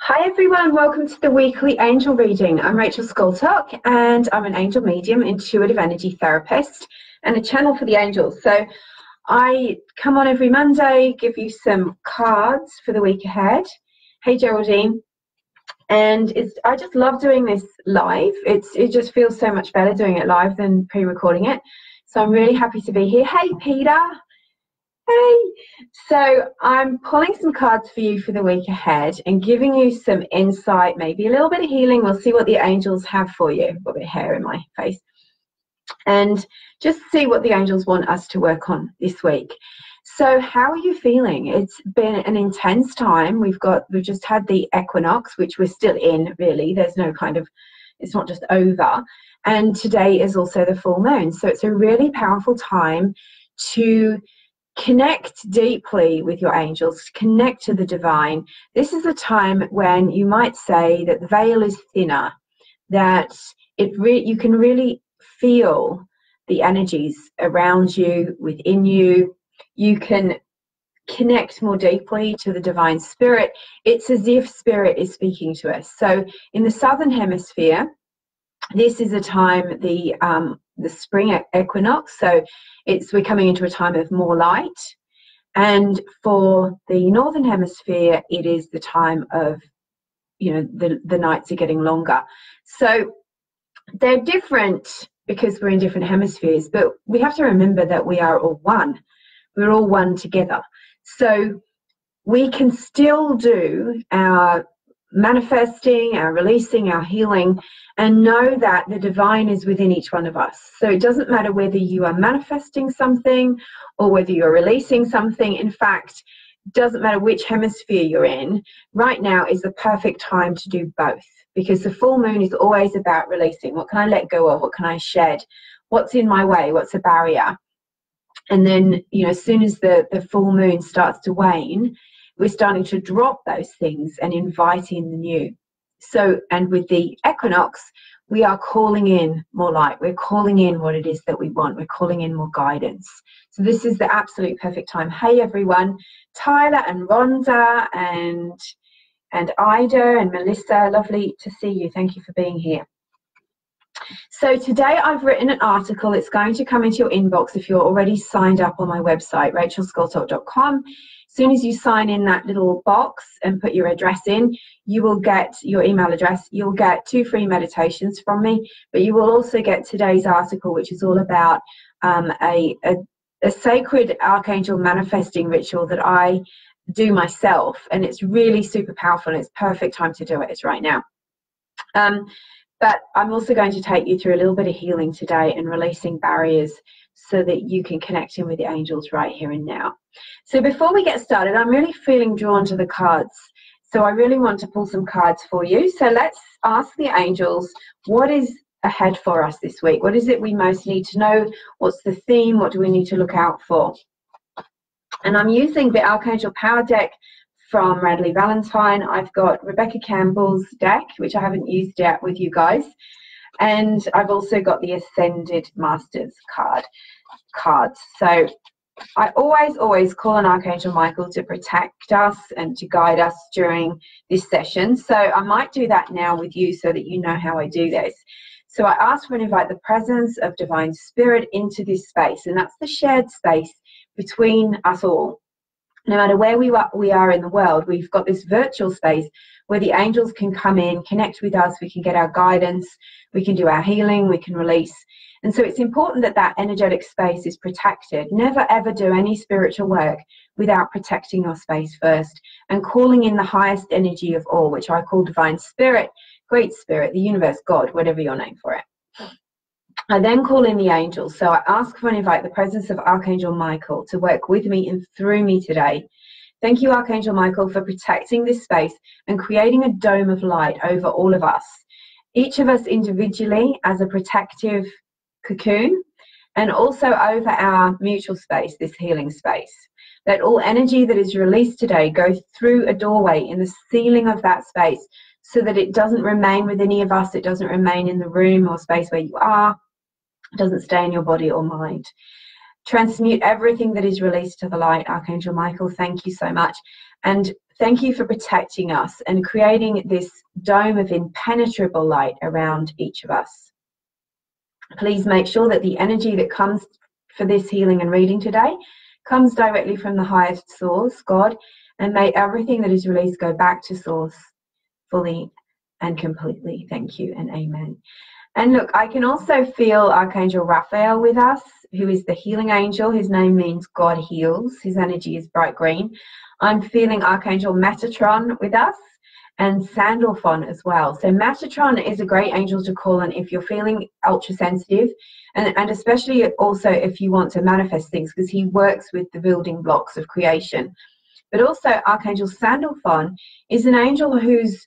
Hi everyone, welcome to the weekly angel reading. I'm Rachel Scoltock and I'm an angel medium, intuitive energy therapist and a channel for the angels. So I come on every Monday, give you some cards for the week ahead. Hey Geraldine. And I just love doing this live. It just feels so much better doing it live than pre-recording it. So I'm really happy to be here. Hey Peter. Hey, so I'm pulling some cards for you for the week ahead and giving you some insight, maybe a little bit of healing. We'll see what the angels have for you. I've got a bit of hair in my face. And just see what the angels want us to work on this week. So how are you feeling? It's been an intense time. We've just had the equinox, which we're still in, really. There's no it's not just over. And today is also the full moon. So it's a really powerful time to connect deeply with your angels, connect to the divine. This is a time when you might say that the veil is thinner, that you can really feel the energies around you, within you. You can connect more deeply to the divine spirit. It's as if spirit is speaking to us. So in the southern hemisphere, this is a time, the spring equinox, so we're coming into a time of more light. And for the northern hemisphere, it is the time of, the nights are getting longer. So they're different because we're in different hemispheres, but we have to remember that we are all one. We're all one together. So we can still do our manifesting, our releasing, our healing, and know that the divine is within each one of us. So it doesn't matter whether you are manifesting something or whether you're releasing something. In fact, it doesn't matter which hemisphere you're in. Right now is the perfect time to do both, because the full moon is always about releasing. What can I let go of? What can I shed? What's in my way? What's a barrier? And then, as soon as the full moon starts to wane, we're starting to drop those things and invite in the new. So, and with the equinox, we are calling in more light. We're calling in what it is that we want. We're calling in more guidance. So this is the absolute perfect time. Hey, everyone. Tyler and Rhonda and Ida and Melissa, lovely to see you. Thank you for being here. So today I've written an article. It's going to come into your inbox if you're already signed up on my website, rachelscoltock.com. As soon as you sign in that little box and put your address in, you will get your email address. You'll get 2 free meditations from me, but you will also get today's article, which is all about a sacred archangel manifesting ritual that I do myself, and it's really super powerful, and it's perfect time to do it. It's right now. But I'm also going to take you through a little bit of healing today and releasing barriers so that you can connect in with the angels right here and now. So before we get started, I'm really feeling drawn to the cards. So I really want to pull some cards for you. So let's ask the angels, what is ahead for us this week? What is it we most need to know? What's the theme? What do we need to look out for? And I'm using the Archangel Power deck from Radley Valentine. I've got Rebecca Campbell's deck, which I haven't used yet with you guys. And I've also got the Ascended Masters cards. So I always call on Archangel Michael to protect us and to guide us during this session. So I might do that now with you so that you know how I do this. So I ask for and invite the presence of Divine Spirit into this space, and that's the shared space between us all. No matter where we are in the world, we've got this virtual space where the angels can come in, connect with us, we can get our guidance, we can do our healing, we can release. And so it's important that that energetic space is protected. Never ever do any spiritual work without protecting your space first and calling in the highest energy of all, which I call Divine Spirit, Great Spirit, the universe, God, whatever your name for it. I then call in the angels. So I ask for and invite the presence of Archangel Michael to work with me and through me today. Thank you, Archangel Michael, for protecting this space and creating a dome of light over all of us. Each of us individually as a protective cocoon, and also over our mutual space, this healing space. Let all energy that is released today go through a doorway in the ceiling of that space so that it doesn't remain with any of us. It doesn't remain in the room or space where you are. It doesn't stay in your body or mind. transmute everything that is released to the light. Archangel Michael, thank you so much. And thank you for protecting us and creating this dome of impenetrable light around each of us. Please make sure that the energy that comes for this healing and reading today comes directly from the highest source, God, and may everything that is released go back to source fully and completely. Thank you and amen. And look, I can also feel Archangel Raphael with us, who is the healing angel. His name means God heals. His energy is bright green. I'm feeling Archangel Metatron with us and Sandalphon as well. So Metatron is a great angel to call on if you're feeling ultra sensitive, and especially also if you want to manifest things, because he works with the building blocks of creation. But also Archangel Sandalphon is an angel who's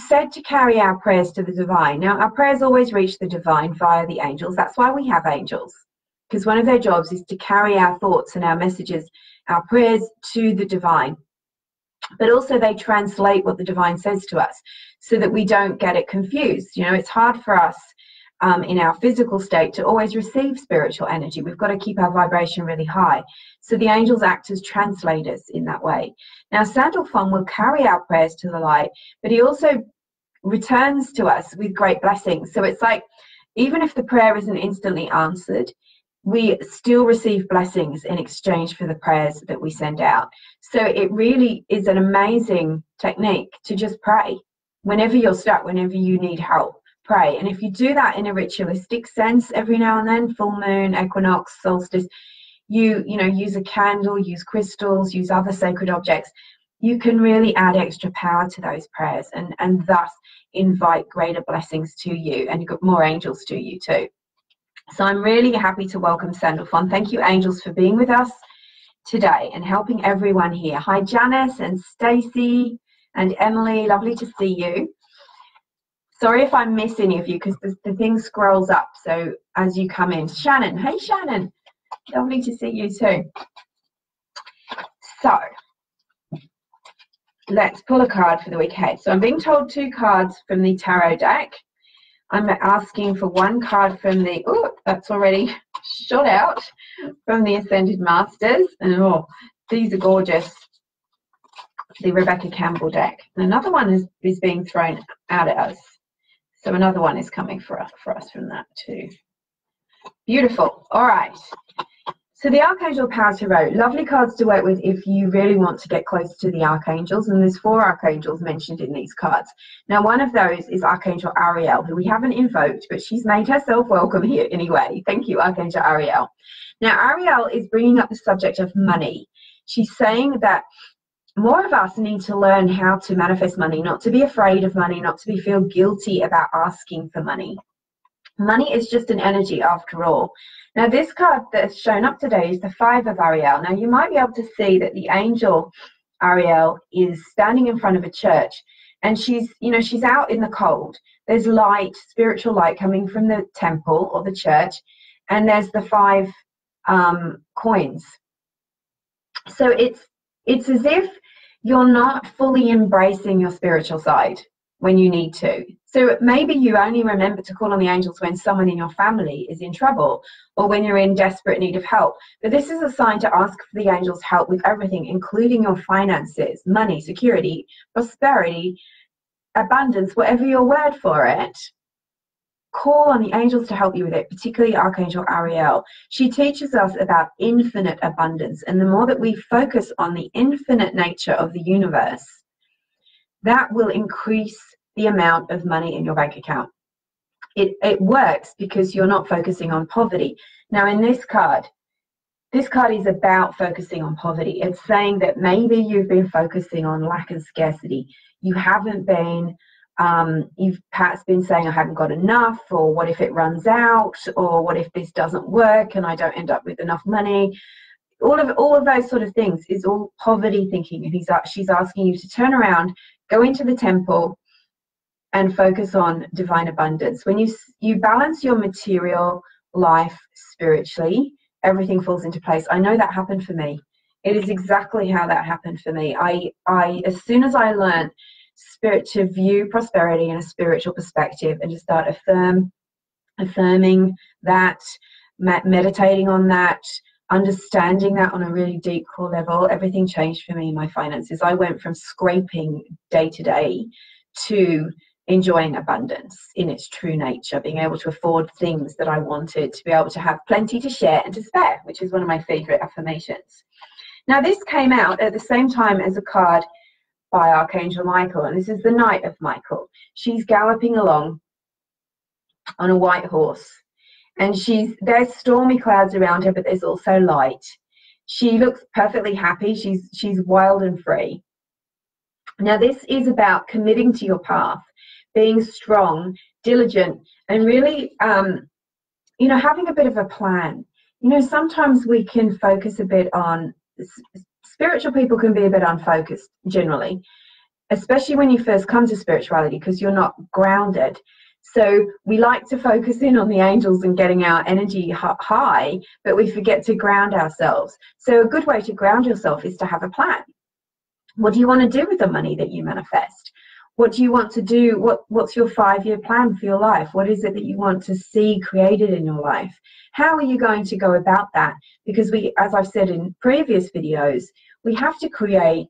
said to carry our prayers to the divine. Now, our prayers always reach the divine via the angels. That's why we have angels, because one of their jobs is to carry our thoughts and our messages, our prayers to the divine. But also they translate what the divine says to us so that we don't get it confused. You know, it's hard for us in our physical state to always receive spiritual energy. We've got to keep our vibration really high. So the angels act as translators in that way. Now, Sandalphon will carry our prayers to the light, but he also returns to us with great blessings. So it's like, even if the prayer isn't instantly answered, we still receive blessings in exchange for the prayers that we send out. So it really is an amazing technique to just pray. Whenever you're stuck, whenever you need help, pray. And if you do that in a ritualistic sense every now and then, full moon, equinox, solstice, you know, use a candle, use crystals, use other sacred objects, you can really add extra power to those prayers and thus invite greater blessings to you and more angels to you too. So I'm really happy to welcome Sandalphon. Thank you, angels, for being with us today and helping everyone here. Hi, Janice and Stacey and Emily. Lovely to see you. Sorry if I miss any of you because the thing scrolls up. So as you come in, Shannon. Hey, Shannon. Lovely to see you too. So let's pull a card for the week ahead. So I'm being told 2 cards from the tarot deck. I'm asking for 1 card from the, oh, that's already shot out, from the Ascended Masters. And oh, these are gorgeous. The Rebecca Campbell deck. And another one is being thrown out at us. So another one is coming for us from that too. Beautiful. All right. So the Archangel Power Tarot, lovely cards to work with if you really want to get close to the archangels, and there's 4 archangels mentioned in these cards. Now, one of those is Archangel Ariel, who we haven't invoked, but she's made herself welcome here anyway. Thank you, Archangel Ariel. Now, Ariel is bringing up the subject of money. She's saying that more of us need to learn how to manifest money, not to be afraid of money, not to feel guilty about asking for money. Money is just an energy after all. Now, this card that's shown up today is the 5 of Ariel. Now, you might be able to see that the angel Ariel is standing in front of a church, and she's out in the cold. There's light, spiritual light coming from the temple or the church, and there's the 5 coins. So it's as if you're not fully embracing your spiritual side when you need to. So maybe you only remember to call on the angels when someone in your family is in trouble or when you're in desperate need of help. But this is a sign to ask for the angels' help with everything, including your finances, money, security, prosperity, abundance, whatever your word for it. Call on the angels to help you with it, particularly Archangel Ariel. She teaches us about infinite abundance, and the more that we focus on the infinite nature of the universe, that will increase the amount of money in your bank account. It works because you're not focusing on poverty. Now, in this card is about focusing on poverty. It's saying that maybe you've been focusing on lack and scarcity. You haven't been, you've perhaps been saying, I haven't got enough, or what if it runs out, or what if this doesn't work and I don't end up with enough money. All of those sort of things is all poverty thinking. And she's asking you to turn around, go into the temple, and focus on divine abundance. When you balance your material life spiritually, everything falls into place. I know that happened for me. It is exactly how that happened for me. I as soon as I learned to view prosperity in a spiritual perspective and to start affirming that, meditating on that, understanding that on a really deep core level, everything changed for me in my finances. I went from scraping day to day to enjoying abundance in its true nature, being able to afford things that I wanted, to be able to have plenty to share and to spare, which is one of my favorite affirmations. Now, this came out at the same time as a card by Archangel Michael, and this is the Knight of Michael. She's galloping along on a white horse, and there's stormy clouds around her, but there's also light. She looks perfectly happy. She's wild and free. Now, this is about committing to your path, being strong, diligent, and really, having a bit of a plan. Sometimes we can focus a bit on, spiritual people can be a bit unfocused generally, especially when you first come to spirituality, because you're not grounded. So we like to focus in on the angels and getting our energy high, but we forget to ground ourselves. So a good way to ground yourself is to have a plan. What do you want to do with the money that you manifest? What do you want to do? What's your 5-year plan for your life? What is it that you want to see created in your life? How are you going to go about that? Because as I've said in previous videos, we have to create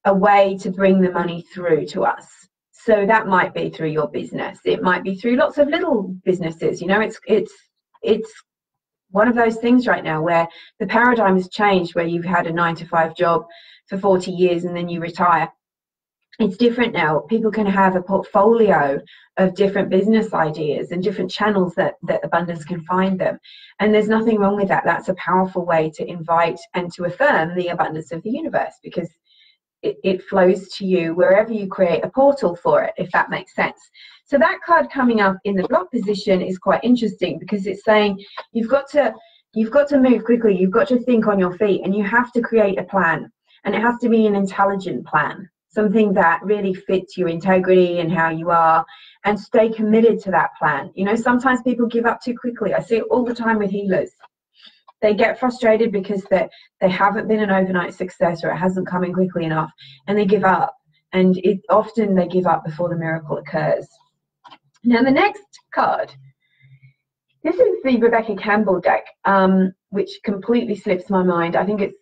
a way to bring the money through to us. So that might be through your business. It might be through lots of little businesses. It's one of those things right now where the paradigm has changed, where you've had a 9-to-5 job for 40 years and then you retire. It's different now. People can have a portfolio of different business ideas and different channels that abundance can find them. And there's nothing wrong with that. That's a powerful way to invite and to affirm the abundance of the universe, because it flows to you wherever you create a portal for it, if that makes sense. So that card coming up in the block position is quite interesting, because it's saying you've got to move quickly. You've got to think on your feet, and you have to create a plan, and it has to be an intelligent plan, something that really fits your integrity and how you are, and stay committed to that plan. Sometimes people give up too quickly. I see it all the time with healers. They get frustrated because they haven't been an overnight success, or it hasn't come in quickly enough, and they give up. And often they give up before the miracle occurs. Now, the next card, this is the Rebecca Campbell deck, which completely slips my mind. I think it's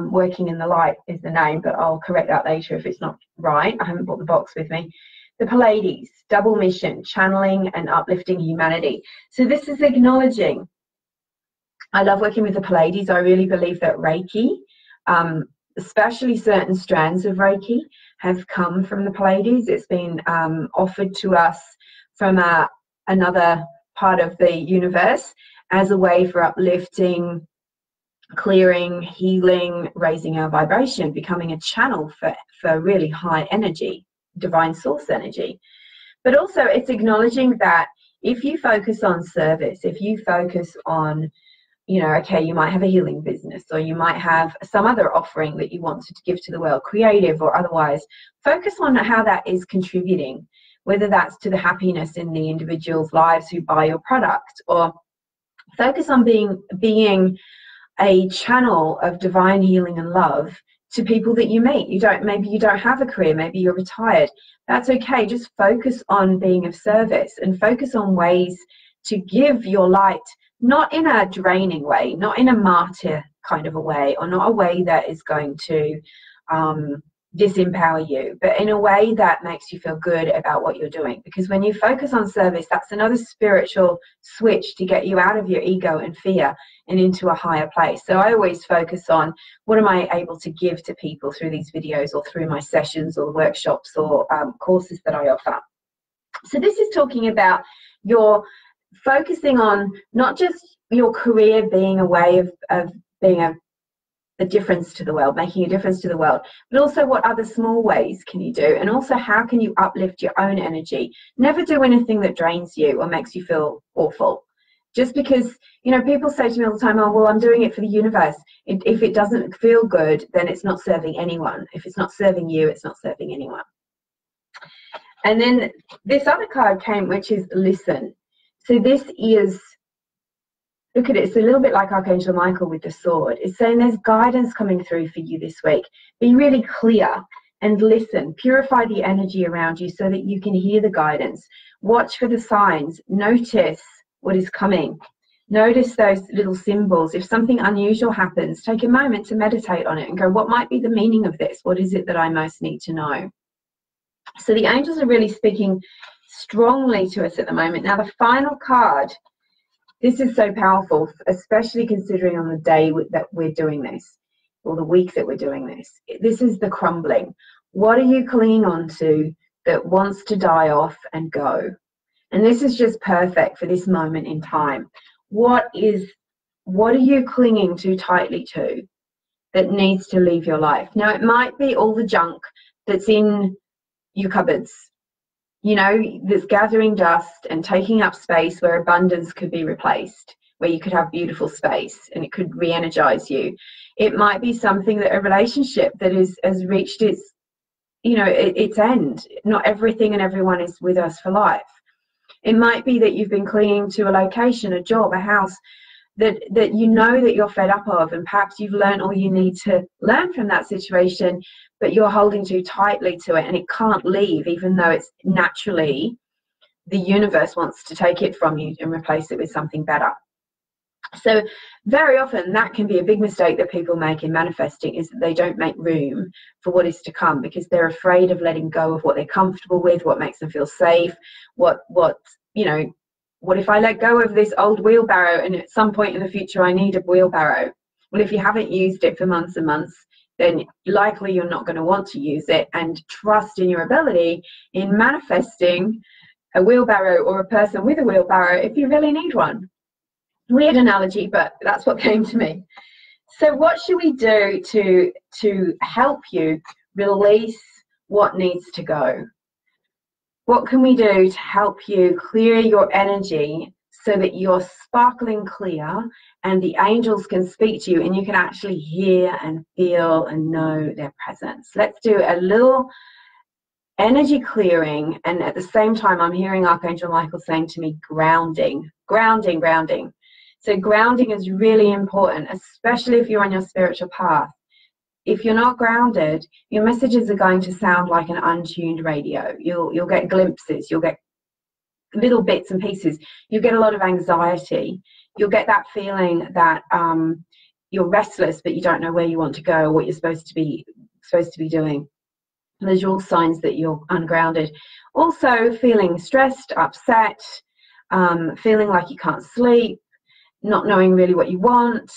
Working in the Light is the name, but I'll correct that later if it's not right. I haven't brought the box with me. The Pleiades, double mission, channeling and uplifting humanity. So this is acknowledging, I love working with the Pleiades. I really believe that Reiki, especially certain strands of Reiki, have come from the Pleiades. It's been offered to us from another part of the universe as a way for uplifting, clearing, healing, raising our vibration, becoming a channel for really high energy, divine source energy. But also it's acknowledging that if you focus on service, if you focus on, okay, you might have a healing business, or you might have some other offering that you wanted to give to the world, creative or otherwise, focus on how that is contributing, whether that's to the happiness in the individuals' lives who buy your product, or focus on being a channel of divine healing and love to people that you meet. Maybe you don't have a career, maybe you're retired. That's okay. Just focus on being of service, and focus on ways to give your light, not in a draining way, not in a martyr kind of a way, or not a way that is going to disempower you, but in a way that makes you feel good about what you're doing. Because when you focus on service, that's another spiritual switch to get you out of your ego and fear and into a higher place. So I always focus on, what am I able to give to people through these videos, or through my sessions or workshops or courses that I offer. So this is talking about your focusing on not just your career being a way of being a difference to the world, making a difference to the world, but also what other small ways can you do, and also how can you uplift your own energy. Never do anything that drains you or makes you feel awful. Just because, people say to me all the time, oh, well, I'm doing it for the universe. If it doesn't feel good, then it's not serving anyone. If it's not serving you, it's not serving anyone. And then this other card came, which is listen. So this is, look at it, it's a little bit like Archangel Michael with the sword. It's saying there's guidance coming through for you this week. Be really clear and listen. Purify the energy around you so that you can hear the guidance. Watch for the signs. Notice what is coming. Notice those little symbols. If something unusual happens, take a moment to meditate on it and go, what might be the meaning of this? What is it that I most need to know? So the angels are really speaking strongly to us at the moment. Now, the final card, this is so powerful, especially considering on the day that we're doing this, or the week that we're doing this. This is the crumbling. What are you clinging on to that wants to die off and go? And this is just perfect for this moment in time. What are you clinging too tightly to that needs to leave your life? Now, it might be all the junk that's in your cupboards, you know, that's gathering dust and taking up space where abundance could be replaced, where you could have beautiful space and it could re-energize you. It might be something, that a relationship that has reached its, you know, its end. Not everything and everyone is with us for life. It might be that you've been clinging to a location, a job, a house that you know that you're fed up of, and perhaps you've learned all you need to learn from that situation, but you're holding too tightly to it and it can't leave, even though it's naturally the universe wants to take it from you and replace it with something better. So very often that can be a big mistake that people make in manifesting, is that they don't make room for what is to come because they're afraid of letting go of what they're comfortable with, what makes them feel safe, what you know, what if I let go of this old wheelbarrow and at some point in the future I need a wheelbarrow? Well, if you haven't used it for months and months, then likely you're not going to want to use it, and trust in your ability in manifesting a wheelbarrow or a person with a wheelbarrow if you really need one. Weird analogy, but that's what came to me. So what should we do to help you release what needs to go? What can we do to help you clear your energy so that you're sparkling clear and the angels can speak to you and you can actually hear and feel and know their presence? Let's do a little energy clearing, and at the same time I'm hearing Archangel Michael saying to me, grounding, grounding, grounding. So grounding is really important, especially if you're on your spiritual path. If you're not grounded, your messages are going to sound like an untuned radio. You'll get glimpses, you'll get little bits and pieces. You'll get a lot of anxiety. You'll get that feeling that you're restless, but you don't know where you want to go or what you're supposed to be doing. Those are all signs that you're ungrounded. Also, feeling stressed, upset, feeling like you can't sleep, not knowing really what you want.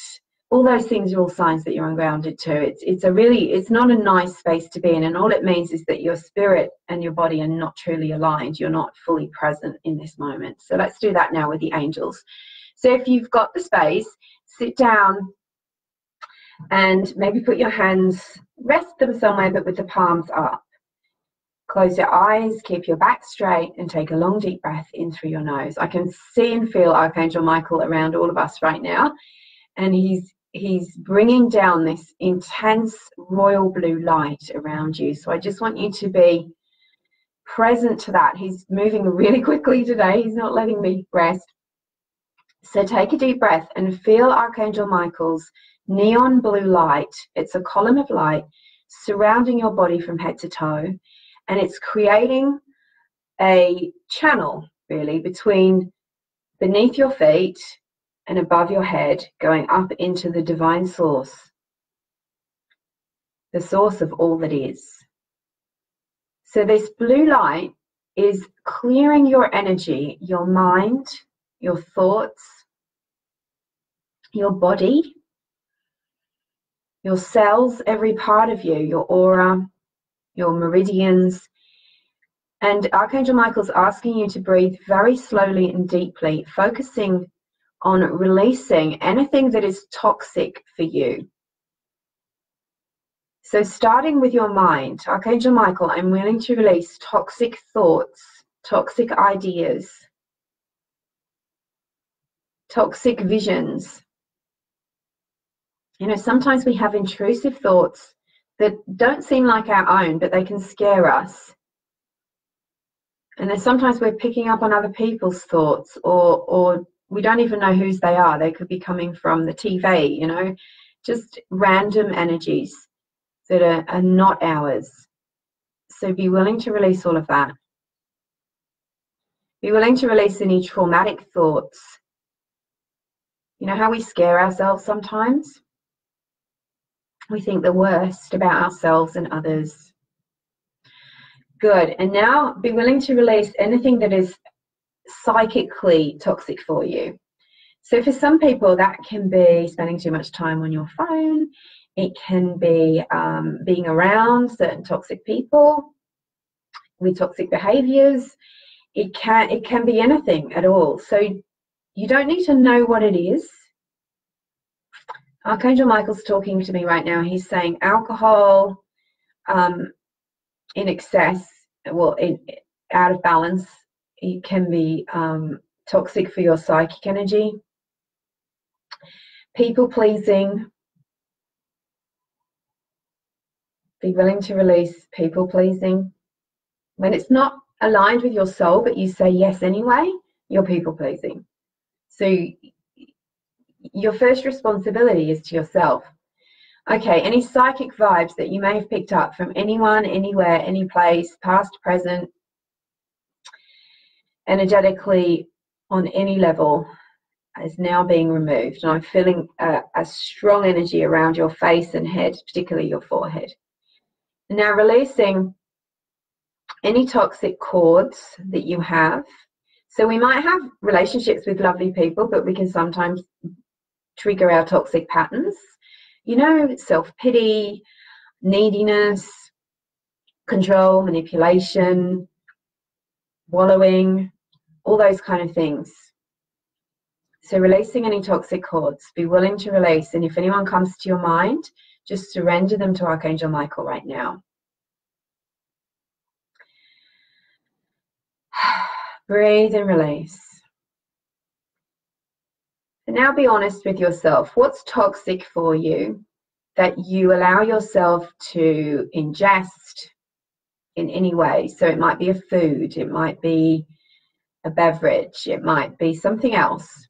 All those things are all signs that you're ungrounded too. It's not a nice space to be in, and all it means is that your spirit and your body are not truly aligned. You're not fully present in this moment. So let's do that now with the angels. So if you've got the space, sit down and maybe put your hands, rest them somewhere, but with the palms up. Close your eyes, keep your back straight, and take a long deep breath in through your nose. I can see and feel Archangel Michael around all of us right now, and he's bringing down this intense royal blue light around you. So I just want you to be present to that. He's moving really quickly today. He's not letting me rest. So take a deep breath and feel Archangel Michael's neon blue light. It's a column of light surrounding your body from head to toe, and it's creating a channel really between beneath your feet and above your head, going up into the divine source, the source of all that is. So this blue light is clearing your energy, your mind, your thoughts, your body, your cells, every part of you, your aura, your meridians. And Archangel Michael's asking you to breathe very slowly and deeply, focusing on releasing anything that is toxic for you. So starting with your mind, Archangel Michael, I'm willing to release toxic thoughts, toxic ideas, toxic visions. You know, sometimes we have intrusive thoughts that don't seem like our own, but they can scare us. And then sometimes we're picking up on other people's thoughts, or we don't even know whose they are. They could be coming from the TV, you know, just random energies that are not ours. So be willing to release all of that. Be willing to release any traumatic thoughts, You know how we scare ourselves sometimes? We think the worst about ourselves and others. Good. And now be willing to release anything that is psychically toxic for you. So for some people, that can be spending too much time on your phone. It can be being around certain toxic people with toxic behaviors. It can be anything at all. So you don't need to know what it is. Archangel Michael's talking to me right now. He's saying alcohol in excess, well, out of balance, it can be toxic for your psychic energy. People pleasing. Be willing to release people pleasing. When it's not aligned with your soul, but you say yes anyway, you're people pleasing. So your first responsibility is to yourself. Okay, any psychic vibes that you may have picked up from anyone, anywhere, any place, past, present, energetically, on any level, is now being removed. And I'm feeling a strong energy around your face and head, particularly your forehead. Now releasing any toxic cords that you have. So we might have relationships with lovely people, but we can sometimes trigger our toxic patterns. You know, self-pity, neediness, control, manipulation, wallowing, all those kind of things. So releasing any toxic cords, be willing to release. And if anyone comes to your mind, just surrender them to Archangel Michael right now. Breathe and release. And now be honest with yourself. What's toxic for you that you allow yourself to ingest in any way? So it might be a food, it might be a beverage, it might be something else.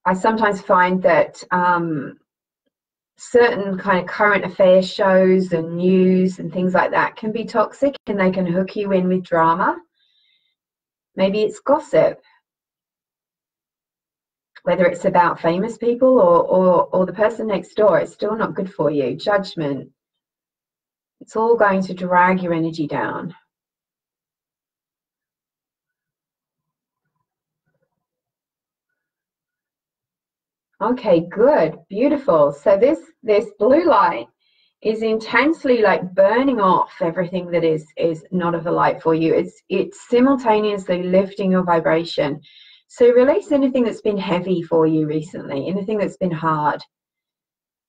I sometimes find that certain kind of current affairs shows and news and things like that can be toxic, and they can hook you in with drama. Maybe it's gossip, whether it's about famous people or the person next door. It's still not good for you. Judgment. It's all going to drag your energy down. Okay, good, beautiful. So this blue light is intensely like burning off everything that is not of the light for you. It's simultaneously lifting your vibration. So release anything that's been heavy for you recently, anything that's been hard.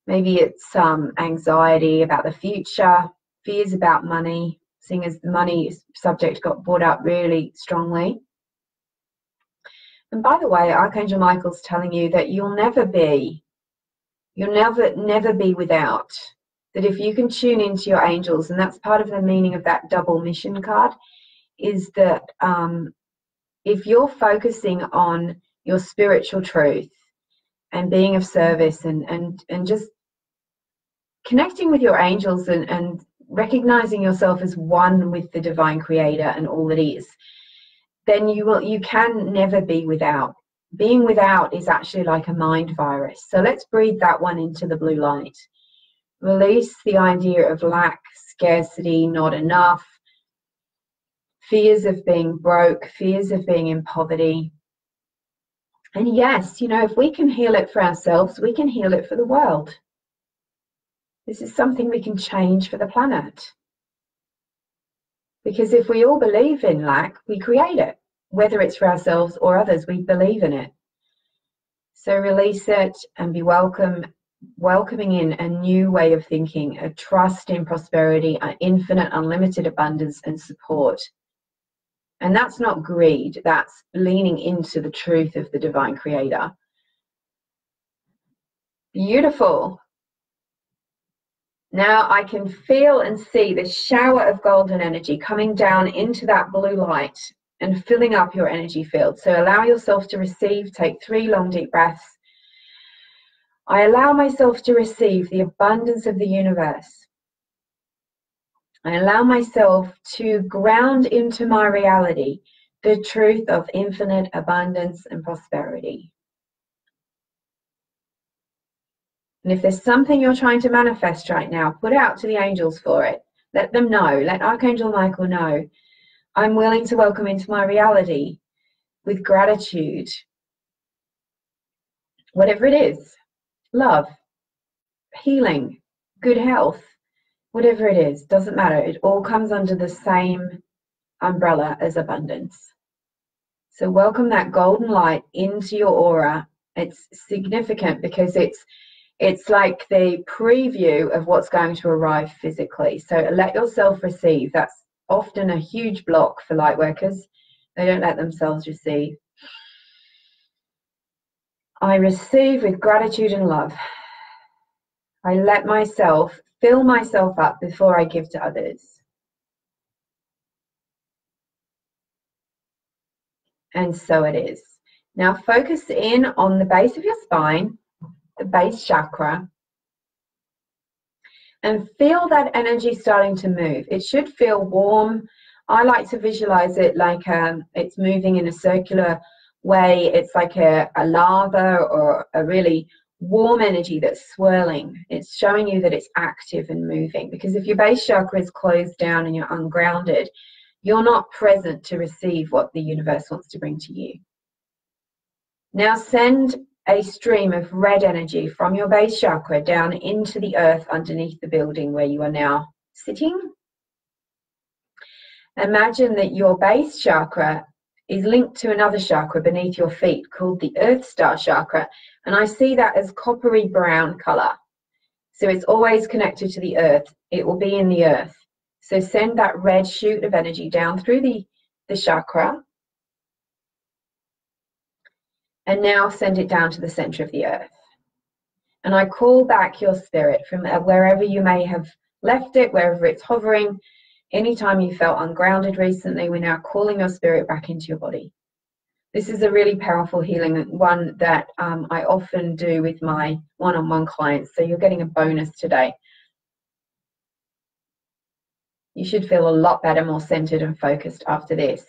Maybe it's anxiety about the future, fears about money, seeing as the money subject got brought up really strongly. And by the way, Archangel Michael's telling you that you'll never be without. That if you can tune into your angels, and that's part of the meaning of that double mission card, is that if you're focusing on your spiritual truth and being of service and just connecting with your angels and recognizing yourself as one with the divine creator and all that is, then you can never be without. Being without is actually like a mind virus. So let's breathe that one into the blue light. Release the idea of lack, scarcity, not enough, fears of being broke, fears of being in poverty. And yes, you know, if we can heal it for ourselves, we can heal it for the world. This is something we can change for the planet. Because if we all believe in lack, we create it. Whether it's for ourselves or others, we believe in it. So release it and be welcoming in a new way of thinking, a trust in prosperity, an infinite, unlimited abundance and support. And that's not greed, that's leaning into the truth of the divine creator. Beautiful. Now I can feel and see the shower of golden energy coming down into that blue light and filling up your energy field. So allow yourself to receive. Take 3 long deep breaths. I allow myself to receive the abundance of the universe. I allow myself to ground into my reality, the truth of infinite abundance and prosperity. And if there's something you're trying to manifest right now, put out to the angels for it. Let them know. Let Archangel Michael know. I'm willing to welcome into my reality with gratitude. Whatever it is, love, healing, good health, whatever it is, doesn't matter. It all comes under the same umbrella as abundance. So welcome that golden light into your aura. It's significant because it's like the preview of what's going to arrive physically. So let yourself receive. That's often a huge block for light workers. They don't let themselves receive. I receive with gratitude and love. I let myself fill myself up before I give to others. And so it is. Now focus in on the base of your spine, the base chakra, and feel that energy starting to move. It should feel warm. I like to visualize it like it's moving in a circular way. It's like a lava or a really warm energy that's swirling. It's showing you that it's active and moving, because if your base chakra is closed down and you're ungrounded, you're not present to receive what the universe wants to bring to you. Now send a stream of red energy from your base chakra down into the earth underneath the building where you are now sitting. Imagine that your base chakra is linked to another chakra beneath your feet called the Earth Star chakra, and I see that as coppery brown color. So it's always connected to the earth. It will be in the earth. So send that red shoot of energy down through the chakra, and now send it down to the center of the earth. And I call back your spirit from wherever you may have left it, wherever it's hovering. Anytime you felt ungrounded recently, we're now calling your spirit back into your body. This is a really powerful healing, one that I often do with my one-on-one clients. So you're getting a bonus today. You should feel a lot better, more centered and focused after this.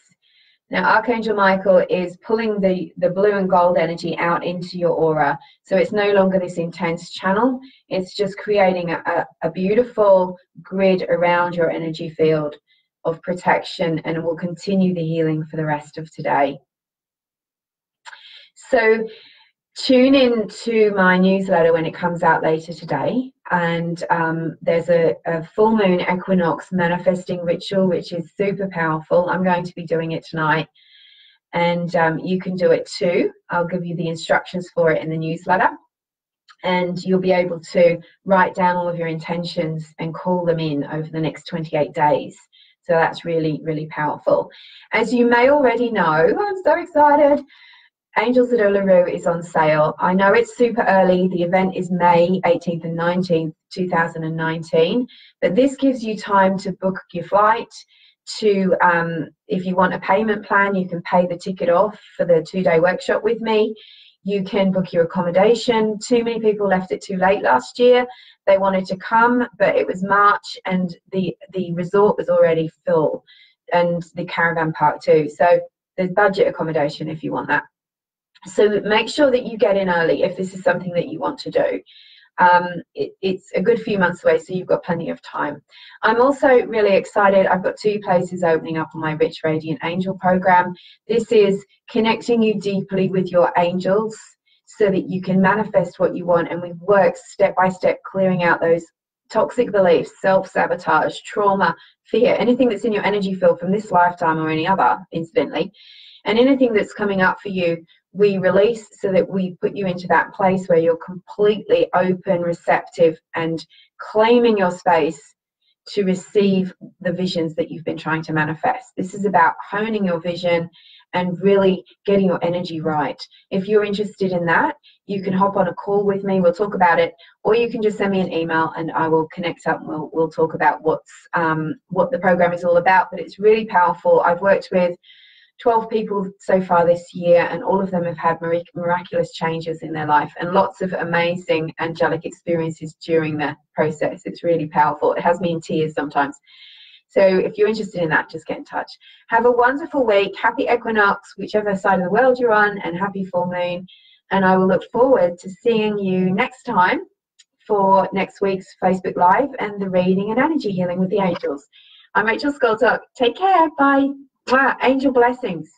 Now, Archangel Michael is pulling the blue and gold energy out into your aura. So it's no longer this intense channel. It's just creating a beautiful grid around your energy field of protection, and it will continue the healing for the rest of today. So tune in to my newsletter when it comes out later today. And there's a full moon equinox manifesting ritual, which is super powerful. I'm going to be doing it tonight, and you can do it too. I'll give you the instructions for it in the newsletter, and you'll be able to write down all of your intentions and call them in over the next 28 days. So that's really, really powerful. As you may already know, I'm so excited. Angels at Uluru is on sale. I know it's super early. The event is May 18th and 19th, 2019. But this gives you time to book your flight. To if you want a payment plan, you can pay the ticket off for the 2-day workshop with me. You can book your accommodation. Too many people left it too late last year. They wanted to come, but it was March and the resort was already full, and the caravan park too. So there's budget accommodation if you want that. So make sure that you get in early if this is something that you want to do. It's a good few months away, so you've got plenty of time. I'm also really excited. I've got 2 places opening up on my Rich Radiant Angel program. This is connecting you deeply with your angels so that you can manifest what you want. And we've worked step by step, clearing out those toxic beliefs, self-sabotage, trauma, fear, anything that's in your energy field from this lifetime or any other, incidentally. And anything that's coming up for you, we release so that we put you into that place where you're completely open, receptive, and claiming your space to receive the visions that you've been trying to manifest. This is about honing your vision and really getting your energy right. If you're interested in that, you can hop on a call with me. We'll talk about it, or you can just send me an email and I will connect up and we'll talk about what the program is all about. But it's really powerful. I've worked with 12 people so far this year, and all of them have had miraculous changes in their life and lots of amazing angelic experiences during the process. It's really powerful. It has me in tears sometimes. So if you're interested in that, just get in touch. Have a wonderful week. Happy equinox, whichever side of the world you're on, and happy full moon. And I will look forward to seeing you next time for next week's Facebook Live and the reading and energy healing with the angels. I'm Rachel Scoltock. Take care. Bye. Wow. Angel blessings.